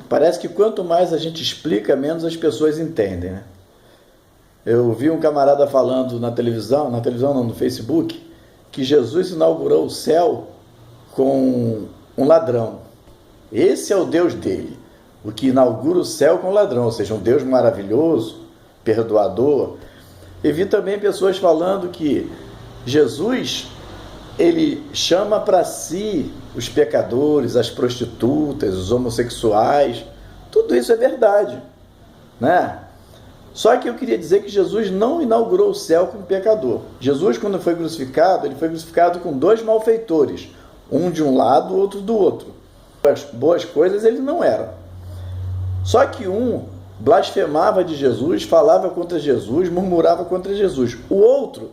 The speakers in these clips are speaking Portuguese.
Parece que quanto mais a gente explica, menos as pessoas entendem, né? Eu vi um camarada falando na televisão não, no Facebook, que Jesus inaugurou o céu com um ladrão. Esse é o Deus dele, o que inaugura o céu com o ladrão, ou seja, um Deus maravilhoso, perdoador. E vi também pessoas falando que Jesus, ele chama para si os pecadores, as prostitutas, os homossexuais. Tudo isso é verdade, né? Só que eu queria dizer que Jesus não inaugurou o céu com o pecador. Jesus, quando foi crucificado, ele foi crucificado com dois malfeitores, um de um lado, outro do outro. As boas coisas ele não era. Só que um blasfemava de Jesus, falava contra Jesus, murmurava contra Jesus. O outro,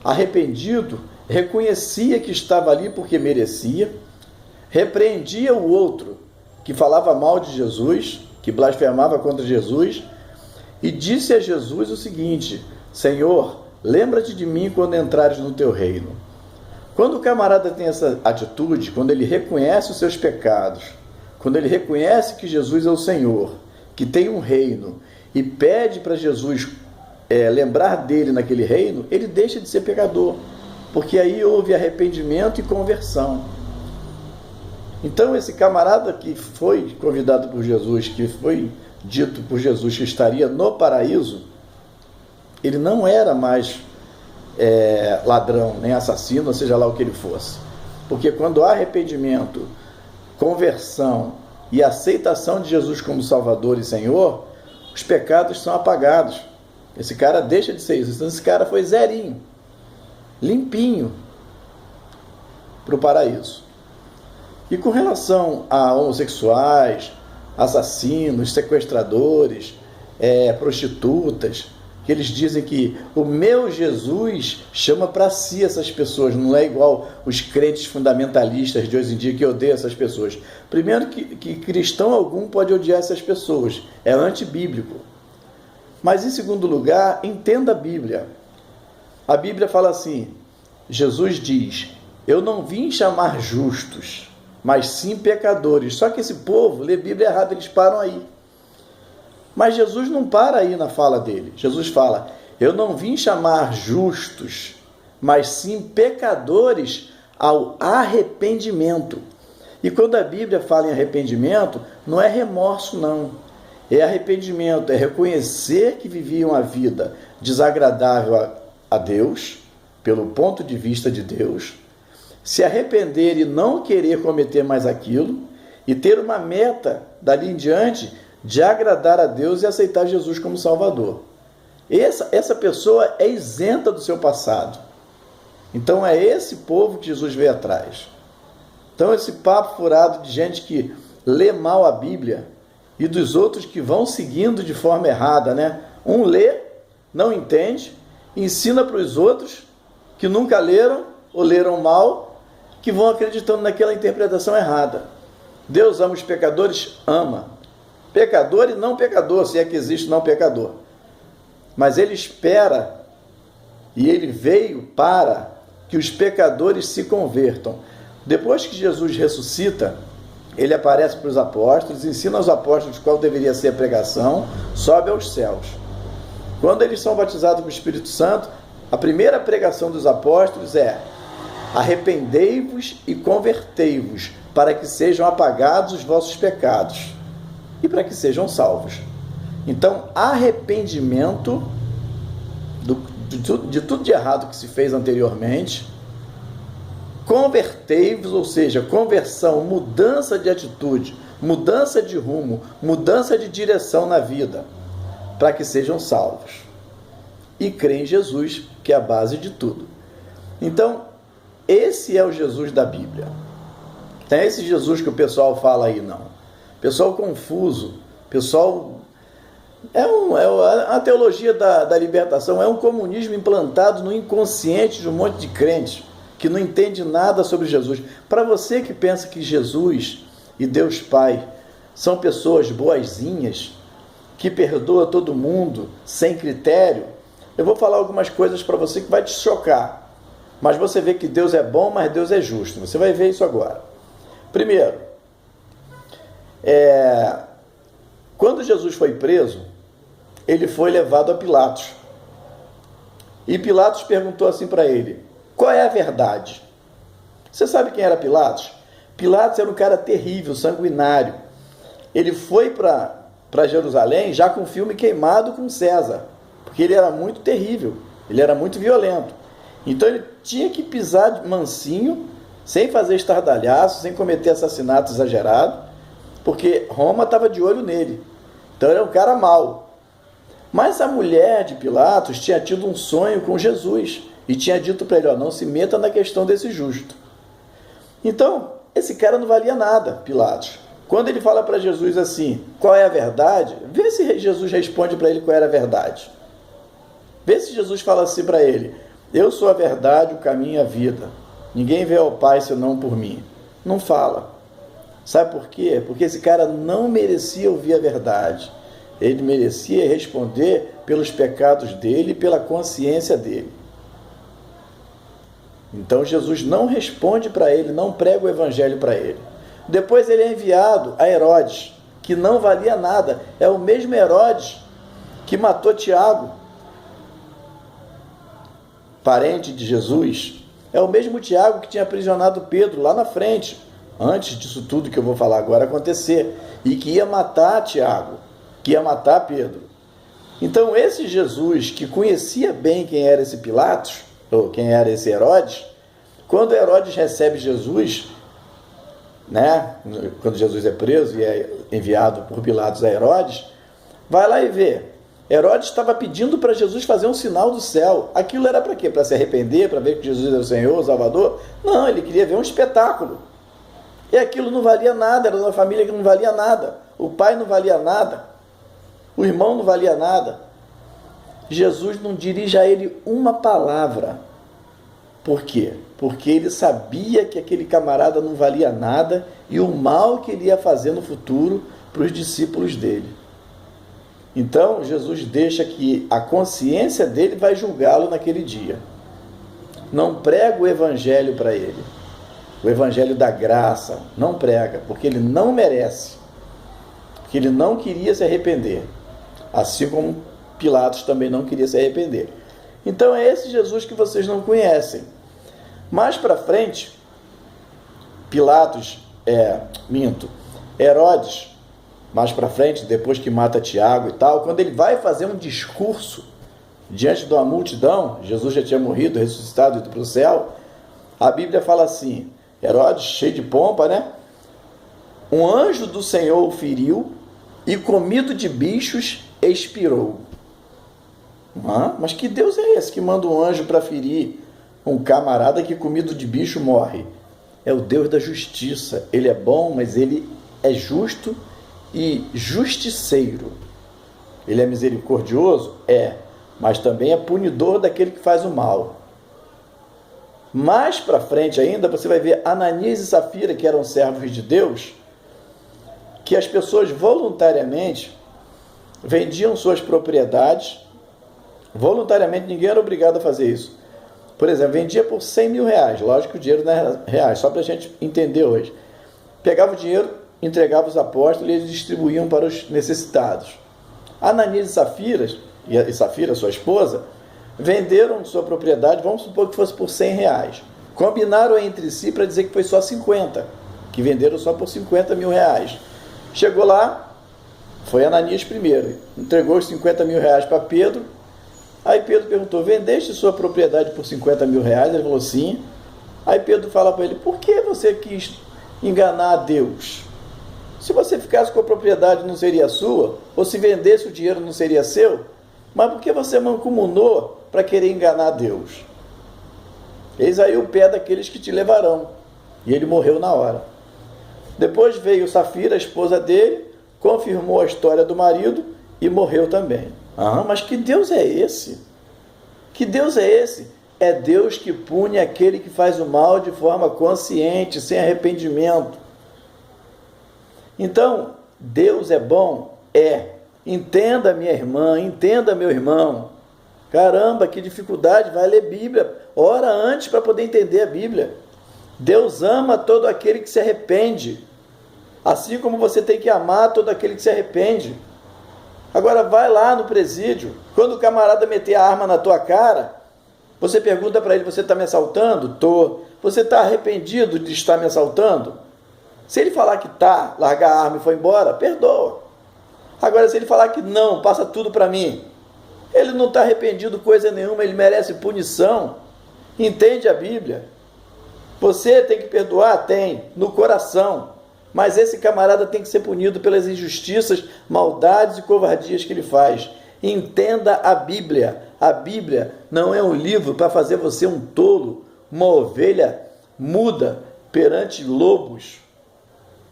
arrependido, reconhecia que estava ali porque merecia, repreendia o outro que falava mal de Jesus, que blasfemava contra Jesus, e disse a Jesus o seguinte: Senhor, lembra-te de mim quando entrares no teu reino. Quando o camarada tem essa atitude, quando ele reconhece os seus pecados, quando ele reconhece que Jesus é o Senhor, que tem um reino, e pede para Jesus lembrar dele naquele reino, ele deixa de ser pecador, porque aí houve arrependimento e conversão. Então esse camarada que foi convidado por Jesus, que foi dito por Jesus que estaria no paraíso, ele não era mais ladrão, nem assassino, ou seja lá o que ele fosse. Porque quando há arrependimento, conversão e aceitação de Jesus como Salvador e Senhor, os pecados são apagados. Esse cara deixa de ser isso. Então esse cara foi zerinho, limpinho para o paraíso. E com relação a homossexuais, assassinos, sequestradores, prostitutas, que eles dizem que o meu Jesus chama para si essas pessoas, não é igual os crentes fundamentalistas de hoje em dia que odeiam essas pessoas. Primeiro que cristão algum pode odiar essas pessoas, é antibíblico. Mas em segundo lugar, entenda a Bíblia. A Bíblia fala assim, Jesus diz, eu não vim chamar justos, mas sim pecadores. Só que esse povo lê Bíblia errado, eles param aí. Mas Jesus não para aí na fala dele. Jesus fala, eu não vim chamar justos, mas sim pecadores ao arrependimento. E quando a Bíblia fala em arrependimento, não é remorso não. É arrependimento, é reconhecer que viviam a vida desagradável a Deus, pelo ponto de vista de Deus, se arrepender e não querer cometer mais aquilo, e ter uma meta dali em diante de agradar a Deus e aceitar Jesus como Salvador. Essa pessoa é isenta do seu passado. Então é esse povo que Jesus veio atrás. Então esse papo furado de gente que lê mal a Bíblia e dos outros que vão seguindo de forma errada, né? Um lê, não entende, ensina para os outros que nunca leram ou leram mal, que vão acreditando naquela interpretação errada. Deus ama os pecadores? Ama. Pecador e não pecador, se é que existe não pecador. Mas ele espera e ele veio para que os pecadores se convertam. Depois que Jesus ressuscita, ele aparece para os apóstolos, ensina aos apóstolos qual deveria ser a pregação, sobe aos céus. Quando eles são batizados com o Espírito Santo, a primeira pregação dos apóstolos é: arrependei-vos e convertei-vos, para que sejam apagados os vossos pecados e para que sejam salvos. Então, arrependimento de tudo de errado que se fez anteriormente, convertei-vos, ou seja, conversão, mudança de atitude, mudança de rumo, mudança de direção na vida, para que sejam salvos. E crê em Jesus, que é a base de tudo. Então, esse é o Jesus da Bíblia. Não é esse Jesus que o pessoal fala aí, não. Pessoal confuso, pessoal... a teologia da libertação é um comunismo implantado no inconsciente de um monte de crentes que não entende nada sobre Jesus. Para você que pensa que Jesus e Deus Pai são pessoas boazinhas, que perdoa todo mundo sem critério, eu vou falar algumas coisas para você que vai te chocar. Mas você vê que Deus é bom, mas Deus é justo. Você vai ver isso agora. Primeiro, Quando Jesus foi preso, ele foi levado a Pilatos. E Pilatos perguntou assim para ele: qual é a verdade? Você sabe quem era Pilatos? Pilatos era um cara terrível, sanguinário. Ele foi para Jerusalém já com o filme queimado com César, porque ele era muito terrível, ele era muito violento. Então ele tinha que pisar mansinho, sem fazer estardalhaço, sem cometer assassinato exagerado, porque Roma estava de olho nele. Então ele era um cara mau. Mas a mulher de Pilatos tinha tido um sonho com Jesus e tinha dito para ele: não se meta na questão desse justo. Então, esse cara não valia nada, Pilatos. Quando ele fala para Jesus assim: qual é a verdade? Vê se Jesus responde para ele qual era a verdade. Vê se Jesus fala assim para ele: eu sou a verdade, o caminho e a vida. Ninguém vê ao Pai senão por mim. Não fala. Sabe por quê? Porque esse cara não merecia ouvir a verdade. Ele merecia responder pelos pecados dele e pela consciência dele. Então Jesus não responde para ele, não prega o evangelho para ele. Depois ele é enviado a Herodes, que não valia nada. É o mesmo Herodes que matou Tiago, parente de Jesus. É o mesmo Tiago que tinha aprisionado Pedro lá na frente, antes disso tudo que eu vou falar agora acontecer, e que ia matar Tiago, que ia matar Pedro. Então esse Jesus, que conhecia bem quem era esse Pilatos, ou quem era esse Herodes, quando Herodes recebe Jesus, né, quando Jesus é preso e é enviado por Pilatos a Herodes, vai lá e vê. Herodes estava pedindo para Jesus fazer um sinal do céu. Aquilo era para quê? Para se arrepender, para ver que Jesus é o Senhor, o Salvador? Não, ele queria ver um espetáculo. E aquilo não valia nada, era uma família que não valia nada. O pai não valia nada. O irmão não valia nada. Jesus não dirige a ele uma palavra. Por quê? Porque ele sabia que aquele camarada não valia nada e o mal que ele ia fazer no futuro para os discípulos dele. Então, Jesus deixa que a consciência dele vai julgá-lo naquele dia. Não prega o evangelho para ele. O evangelho da graça, não prega, porque ele não merece. Porque ele não queria se arrepender. Assim como Pilatos também não queria se arrepender. Então é esse Jesus que vocês não conhecem. Mais para frente, Herodes, mais para frente, depois que mata Tiago e tal, quando ele vai fazer um discurso diante de uma multidão, Jesus já tinha morrido, ressuscitado e ido para o céu, a Bíblia fala assim, Herodes, cheio de pompa, né? Um anjo do Senhor o feriu e, comido de bichos, expirou. Mas que Deus é esse que manda um anjo para ferir um camarada que, comido de bicho, morre? É o Deus da justiça. Ele é bom, mas ele é justo e justiceiro. Ele é misericordioso? É, mas também é punidor daquele que faz o mal. Mais para frente ainda, você vai ver Ananias e Safira, que eram servos de Deus, que as pessoas voluntariamente vendiam suas propriedades. Voluntariamente, ninguém era obrigado a fazer isso. Por exemplo, vendia por 100 mil reais. Lógico que o dinheiro não era reais, só para a gente entender hoje. Pegava o dinheiro, entregava os apóstolos e eles distribuíam para os necessitados. Ananias e Safira, sua esposa, venderam sua propriedade, vamos supor que fosse por 100 reais. Combinaram entre si para dizer que foi só 50, que venderam só por 50 mil reais. Chegou lá, foi Ananias primeiro, entregou os 50 mil reais para Pedro. Aí Pedro perguntou, vendeste sua propriedade por 50 mil reais? Ele falou, sim. Aí Pedro fala para ele, por que você quis enganar a Deus? Se você ficasse com a propriedade, não seria sua? Ou se vendesse, o dinheiro não seria seu? Mas por que você mancomunou para querer enganar a Deus? Eis aí o pé daqueles que te levarão. E ele morreu na hora. Depois veio Safira, a esposa dele, confirmou a história do marido e morreu também. Mas que Deus é esse? Que Deus é esse? É Deus que pune aquele que faz o mal de forma consciente, sem arrependimento. Então, Deus é bom? É. Entenda, minha irmã, entenda, meu irmão. Caramba, que dificuldade, vai ler Bíblia. Ora antes para poder entender a Bíblia. Deus ama todo aquele que se arrepende. Assim como você tem que amar todo aquele que se arrepende. Agora vai lá no presídio, quando o camarada meter a arma na tua cara, você pergunta para ele, você está me assaltando? Tô. Você está arrependido de estar me assaltando? Se ele falar que tá, largar a arma e foi embora, perdoa. Agora se ele falar que não, passa tudo para mim, ele não está arrependido coisa nenhuma, ele merece punição. Entende a Bíblia? Você tem que perdoar? Tem, no coração. Mas esse camarada tem que ser punido pelas injustiças, maldades e covardias que ele faz. Entenda a Bíblia. A Bíblia não é um livro para fazer você um tolo, uma ovelha muda perante lobos.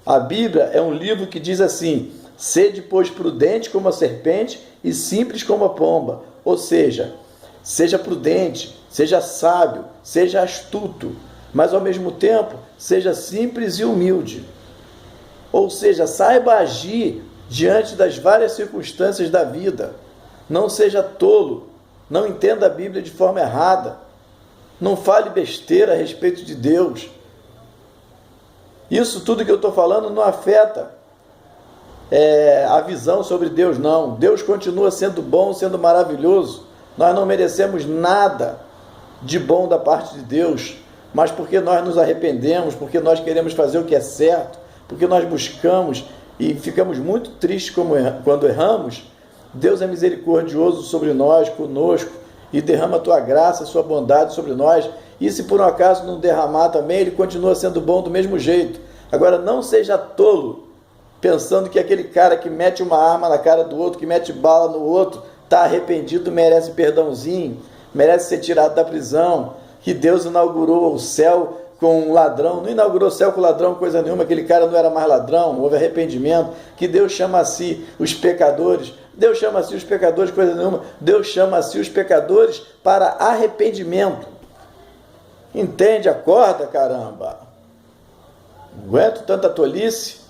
A Bíblia é um livro que diz assim: sede, pois, prudente como a serpente e simples como a pomba. Ou seja, seja prudente, seja sábio, seja astuto, mas ao mesmo tempo seja simples e humilde. Ou seja, saiba agir diante das várias circunstâncias da vida. Não seja tolo, não entenda a Bíblia de forma errada, não fale besteira a respeito de Deus. Isso tudo que eu estou falando não afeta a visão sobre Deus, não. Deus continua sendo bom, sendo maravilhoso. Nós não merecemos nada de bom da parte de Deus, mas porque nós nos arrependemos, porque nós queremos fazer o que é certo, porque nós buscamos e ficamos muito tristes quando erramos, Deus é misericordioso sobre nós, conosco, e derrama a tua graça, a sua bondade sobre nós. E se por um acaso não derramar também, ele continua sendo bom do mesmo jeito. Agora, não seja tolo, pensando que aquele cara que mete uma arma na cara do outro, que mete bala no outro, está arrependido, merece perdãozinho, merece ser tirado da prisão, que Deus inaugurou o céu com um ladrão. Não inaugurou o céu com ladrão coisa nenhuma, aquele cara não era mais ladrão, houve arrependimento, que Deus chama a si os pecadores. Deus chama a si os pecadores coisa nenhuma, Deus chama a si os pecadores para arrependimento. Entende? Acorda, caramba! Não aguento tanta tolice.